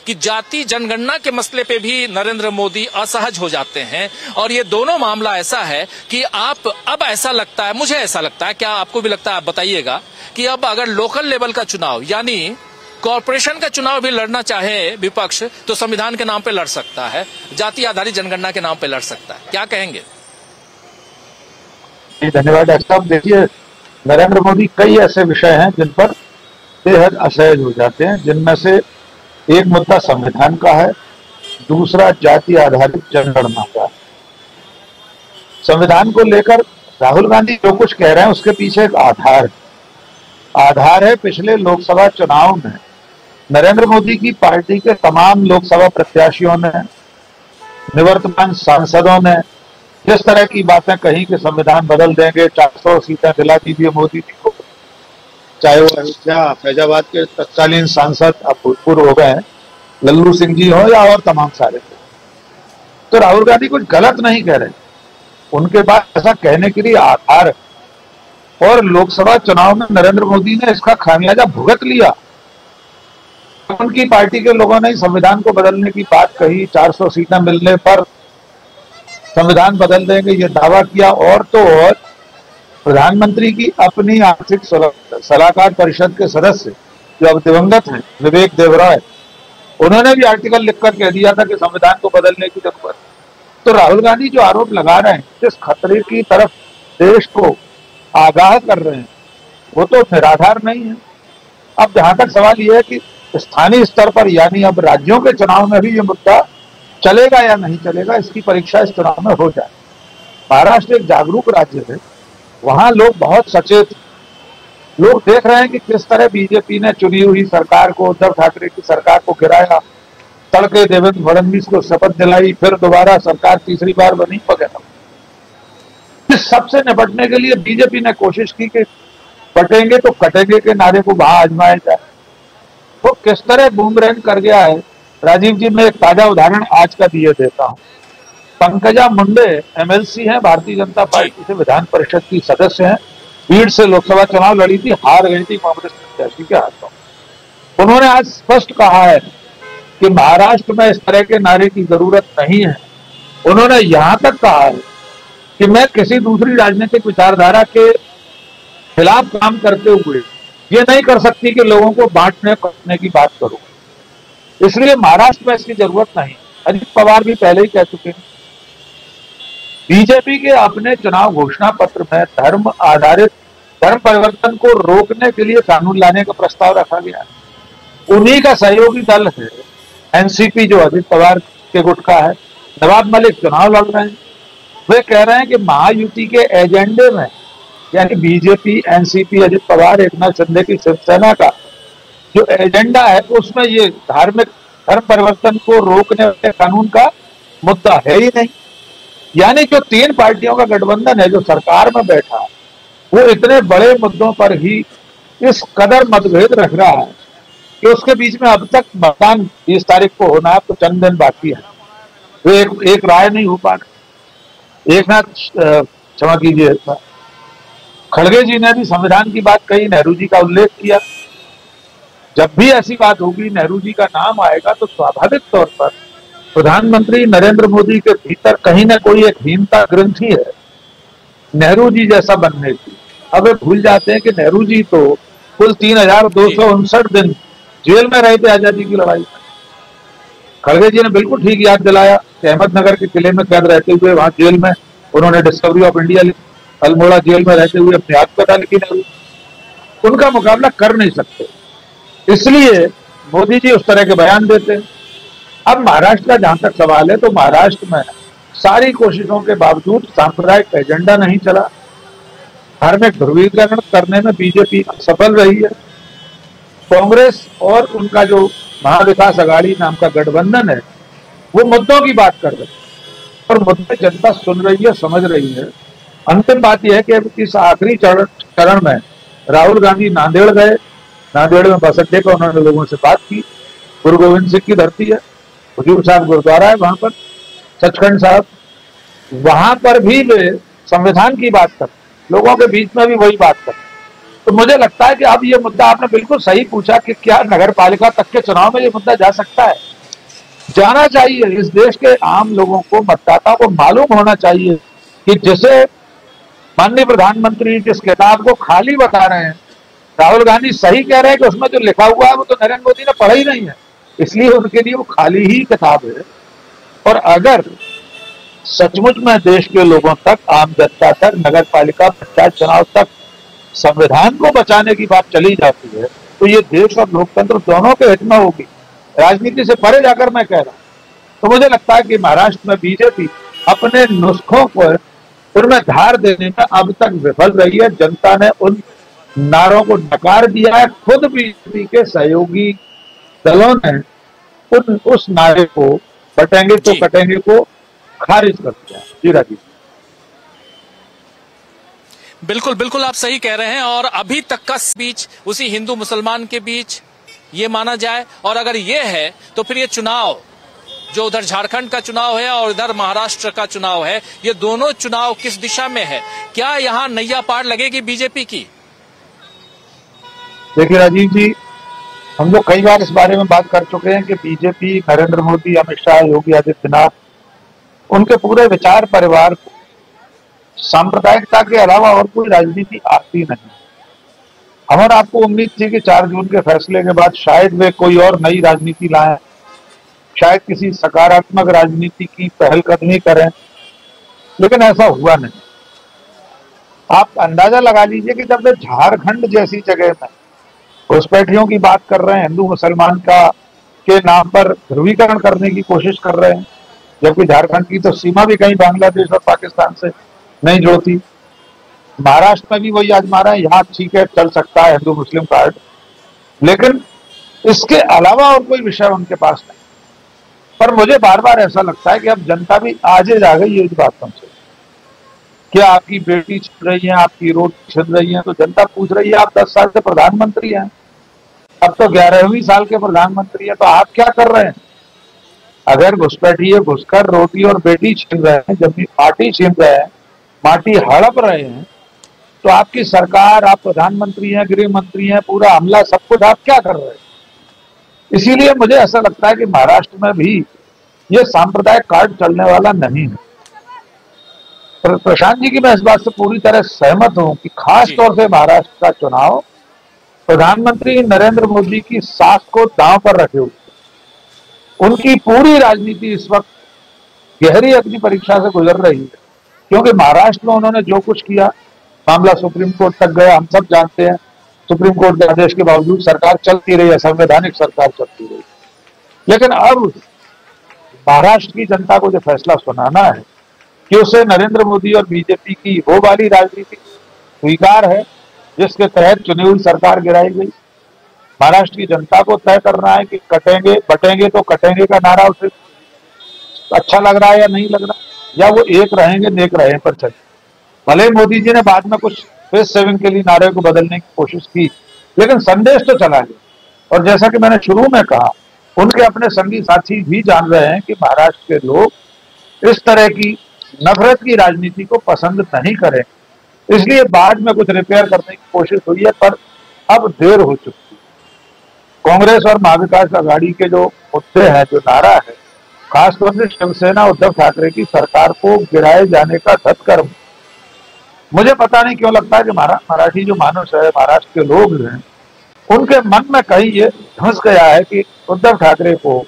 कि जाति जनगणना के मसले पे भी नरेंद्र मोदी असहज हो जाते हैं। और ये दोनों मामला ऐसा है कि आप अब ऐसा लगता है, मुझे ऐसा लगता है, क्या आपको भी लगता है, आप बताइएगा, कि अब अगर लोकल लेवल का चुनाव यानी कॉरपोरेशन का चुनाव भी लड़ना चाहे विपक्ष तो संविधान के नाम पे लड़ सकता है, जाति आधारित जनगणना के नाम पे लड़ सकता है। क्या कहेंगे? धन्यवाद डॉक्टर साहब। देखिए, नरेंद्र मोदी कई ऐसे विषय हैं जिन पर बेहद असहज हो जाते हैं, जिनमें से एक मुद्दा संविधान का है, दूसरा जाति आधारित जनगणना का। संविधान को लेकर राहुल गांधी जो कुछ कह रहे हैं उसके पीछे एक आधार है। पिछले लोकसभा चुनाव में नरेंद्र मोदी की पार्टी के तमाम लोकसभा प्रत्याशियों ने, निवर्तमान सांसदों ने जिस तरह की बातें कही कि संविधान बदल देंगे, 400 सीटें दिला दीजिए मोदी जी को, चाहे वो अयोध्या फैजाबाद के तत्कालीन सांसद अब भूतपूर्व हो गए हैं लल्लू सिंह जी हो या और तमाम सारे, तो राहुल गांधी कुछ गलत नहीं कह रहे, उनके पास ऐसा कहने के लिए आधार है। और लोकसभा चुनाव में नरेंद्र मोदी ने इसका खामियाजा भुगत लिया। उनकी पार्टी के लोगों ने संविधान को बदलने की बात कही, 400 सीटें मिलने पर संविधान बदल देंगे ये दावा किया। और तो और प्रधानमंत्री की अपनी आर्थिक सलाहकार परिषद के सदस्य जो अब दिवंगत हैं विवेक देवराय, उन्होंने भी आर्टिकल लिखकर कह दिया था कि संविधान को बदलने की जरूरत। तो राहुल गांधी जो आरोप लगा रहे हैं, जिस खतरे की तरफ देश को आगाह कर रहे हैं, वो तो निराधार नहीं है। अब जहां तक सवाल यह है कि स्थानीय स्तर पर यानी अब राज्यों के चुनाव में भी ये मुद्दा चलेगा या नहीं चलेगा, इसकी परीक्षा इस चुनाव में हो जाए। महाराष्ट्र एक जागरूक राज्य है, वहां लोग बहुत सचेत, लोग देख रहे हैं कि किस तरह बीजेपी ने चुनी हुई सरकार को, उद्धव ठाकरे की सरकार को गिराया, तड़के देवेंद्र फडणवीस को शपथ दिलाई, फिर दोबारा सरकार तीसरी बार बनी वगैरह। इस सबसे निपटने के लिए बीजेपी ने कोशिश की कि पटेंगे तो कटेंगे के नारे को वहां आजमाया जाए। वो किस तरह बूमरैंग कर गया है, राजीव जी, मैं एक ताजा उदाहरण आज का दिए देता हूं। पंकजा मुंडे एमएलसी हैं, भारतीय जनता पार्टी से विधान परिषद की सदस्य हैं, भीड़ से लोकसभा चुनाव लड़ी थी, हार गई थी कांग्रेस प्रत्याशी के हाथों। उन्होंने आज स्पष्ट कहा है कि महाराष्ट्र में इस तरह के नारे की जरूरत नहीं है। उन्होंने यहां तक कहा है कि मैं किसी दूसरी राजनीतिक विचारधारा के खिलाफ काम करते हुए ये नहीं कर सकती कि लोगों को बांटने करने की बात करूं, इसलिए महाराष्ट्र में इसकी जरूरत नहीं। अजित पवार भी पहले ही कह चुके हैं। बीजेपी के अपने चुनाव घोषणा पत्र में धर्म आधारित धर्म परिवर्तन को रोकने के लिए कानून लाने का प्रस्ताव रखा गया है। उन्हीं का सहयोगी दल है एनसीपी, जो अजित पवार के गुट का है। नवाब मलिक चुनाव लड़ रहे हैं, वे कह रहे हैं कि महायुति के एजेंडे में, यानी बीजेपी, एनसीपी, अजित पवार, एकनाथ शिंदे की शिवसेना का जो एजेंडा है उसमें ये धार्मिक धर्म परिवर्तन को रोकने वाले कानून का मुद्दा है ही नहीं। यानी जो तीन पार्टियों का गठबंधन है जो सरकार में बैठा, वो इतने बड़े मुद्दों पर ही इस कदर मतभेद रख रहा है कि उसके बीच में अब तक मतदान 20 तारीख को होना है, तो चंद दिन बाकी है, वो एक राय नहीं हो पा रही। क्षमा कीजिए, खड़गे जी ने भी संविधान की बात कही, नेहरू जी का उल्लेख किया। जब भी ऐसी बात होगी, नेहरू जी का नाम आएगा, तो स्वाभाविक तौर पर प्रधानमंत्री नरेंद्र मोदी के भीतर कहीं ना कोई एक हीनता ग्रंथि है नेहरू जी जैसा बनने की। अब वे भूल जाते हैं कि नेहरू जी तो कुल 3259 दिन जेल में रहे थे आजादी की लड़ाई में। खड़गे जी ने बिल्कुल ठीक याद दिलाया कि अहमदनगर के किले में कैद रहते हुए वहां जेल में उन्होंने डिस्कवरी ऑफ इंडिया लिखी, अल्मोड़ा जेल में रहते हुए अपनी आत्मकथा लिखी नेहरू। उनका मुकाबला कर नहीं सकते, इसलिए मोदी जी उस तरह के बयान देते हैं। अब महाराष्ट्र का जहां तक सवाल है, तो महाराष्ट्र में सारी कोशिशों के बावजूद सांप्रदायिक एजेंडा नहीं चला। धार्मिक ध्रुवीकरण करने में बीजेपी सफल रही है। कांग्रेस और उनका जो महाविकास अघाड़ी नाम का गठबंधन है, वो मुद्दों की बात कर रहे हैं और मुद्दे जनता सुन रही है, समझ रही है। अंतिम बात यह है कि इस आखिरी चरण में राहुल गांधी नांदेड़ गए, नांदेड़ में बस अड्डे पर उन्होंने लोगों से बात की। गुरु गोविंद सिंह की धरती है, हुजूर साहब गुरुद्वारा है वहां पर, सचखंड साहब, वहां पर भी वे संविधान की बात कर, लोगों के बीच में भी वही बात कर। तो मुझे लगता है कि अब ये मुद्दा आपने बिल्कुल सही पूछा कि क्या नगर पालिका तक के चुनाव में ये मुद्दा जा सकता है। जाना चाहिए। इस देश के आम लोगों को, मतदाताओं को मालूम होना चाहिए कि जिसे माननीय प्रधानमंत्री जिस किताब को खाली बता रहे हैं, राहुल गांधी सही कह रहे हैं कि उसमें जो लिखा हुआ है वो तो नरेंद्र मोदी ने पढ़ा ही नहीं है, इसलिए उनके लिए वो खाली ही किताब है। और अगर सचमुच में देश के लोगों तक, आम जनता तक, नगर पालिका पंचायत चुनाव तक संविधान को बचाने की बात चली जाती है तो ये देश और लोकतंत्र दोनों के हित में होगी। राजनीति से परे जाकर मैं कह रहा हूं, तो मुझे लगता है कि महाराष्ट्र में बीजेपी अपने नुस्खों को उनमें धार देने में अब तक विफल रही है। जनता ने उन नारों को नकार दिया है। खुद बीजेपी के सहयोगी दलों ने उस नारे को, बटेंगे तो कटेंगे को, खारिज कर दिया। जी राजीव, बिल्कुल बिल्कुल आप सही कह रहे हैं। और अभी तक का स्पीच उसी हिंदू मुसलमान के बीच ये माना जाए, और अगर ये है तो फिर ये चुनाव जो उधर झारखंड का चुनाव है और इधर महाराष्ट्र का चुनाव है, ये दोनों चुनाव किस दिशा में है? क्या यहां नैया पार लगेगी बीजेपी की? देखिए राजीव जी, हम लोग कई बार इस बारे में बात कर चुके हैं कि बीजेपी, नरेंद्र मोदी, अमित शाह, योगी आदित्यनाथ, उनके पूरे विचार परिवार को सांप्रदायिकता के अलावा और कोई राजनीति आती नहीं। हमारा आपको उम्मीद थी कि 4 जून के फैसले के बाद शायद वे कोई और नई राजनीति लाएं, शायद किसी सकारात्मक राजनीति की पहलकदमी करें, लेकिन ऐसा हुआ नहीं। आप अंदाजा लगा लीजिए कि जब वे झारखंड जैसी जगह में घुसपैठियों की बात कर रहे हैं, हिंदू मुसलमान का के नाम पर ध्रुवीकरण करने की कोशिश कर रहे हैं, जबकि झारखंड की तो सीमा भी कहीं बांग्लादेश और पाकिस्तान से नहीं जुड़ती। महाराष्ट्र में भी वही आजमा रहे हैं। यहाँ ठीक है, चल सकता है हिंदू मुस्लिम कार्ड, लेकिन इसके अलावा और कोई विषय उनके पास नहीं। पर मुझे बार बार ऐसा लगता है कि अब जनता भी आजे जा गई है इस बातों से। क्या आपकी बेटी छिन रही है, आपकी रोटी छिन रही है, तो जनता पूछ रही है आप 10 साल से प्रधानमंत्री हैं, अब तो 11वीं साल के प्रधानमंत्री हैं, तो आप क्या कर रहे हैं? अगर घुसपैठिए घुसकर रोटी और बेटी छीन रहे हैं, जब भी माटी छीन रहे हैं, माटी हड़प रहे हैं, तो आपकी सरकार, आप प्रधानमंत्री हैं, गृह मंत्री हैं, पूरा हमला सब कुछ आप क्या कर रहे हैं? इसीलिए मुझे ऐसा लगता है कि महाराष्ट्र में भी ये सांप्रदायिक कार्ड चलने वाला नहीं है। प्रशांत जी की मैं इस बात से पूरी तरह सहमत हूं कि खास तौर से महाराष्ट्र का चुनाव प्रधानमंत्री नरेंद्र मोदी की साख को दांव पर रखे हुए, उनकी पूरी राजनीति इस वक्त गहरी अग्नि परीक्षा से गुजर रही है। क्योंकि महाराष्ट्र में उन्होंने जो कुछ किया, मामला सुप्रीम कोर्ट तक गया, हम सब जानते हैं। सुप्रीम कोर्ट के आदेश के बावजूद सरकार चलती रही है, संवैधानिक सरकार चलती रही। लेकिन अब महाराष्ट्र की जनता को जो फैसला सुनाना है कि उसे नरेंद्र मोदी और बीजेपी की वो वाली राजनीति स्वीकार है जिसके तहत चुनी हुई सरकार गिराई गई। महाराष्ट्र की जनता को तय करना है कि कटेंगे बटेंगे तो कटेंगे का नारा उसे अच्छा लग रहा है या नहीं लग रहा, या वो एक रहेंगे नेक रहे पर चले। भले मोदी जी ने बाद में कुछ फेस सेविंग के लिए नारे को बदलने की कोशिश की, लेकिन संदेश तो चला गया। और जैसा कि मैंने शुरू में कहा, उनके अपने संगी साथी भी जान रहे हैं कि महाराष्ट्र के लोग इस तरह की नफरत की राजनीति को पसंद नहीं करें, इसलिए बाद में कुछ रिपेयर करने की कोशिश हुई है, पर अब देर हो चुकी है। कांग्रेस और महाविकास आघाड़ी के जो मुद्दे हैं, जो नारा है, खासतौर से शिवसेना उद्धव ठाकरे की सरकार को गिराए जाने का सत्कर्म, मुझे पता नहीं क्यों लगता है कि मराठी जो मानुष है, महाराष्ट्र के लोग हैं, उनके मन में कहीं ये धंस गया है कि उद्धव ठाकरे को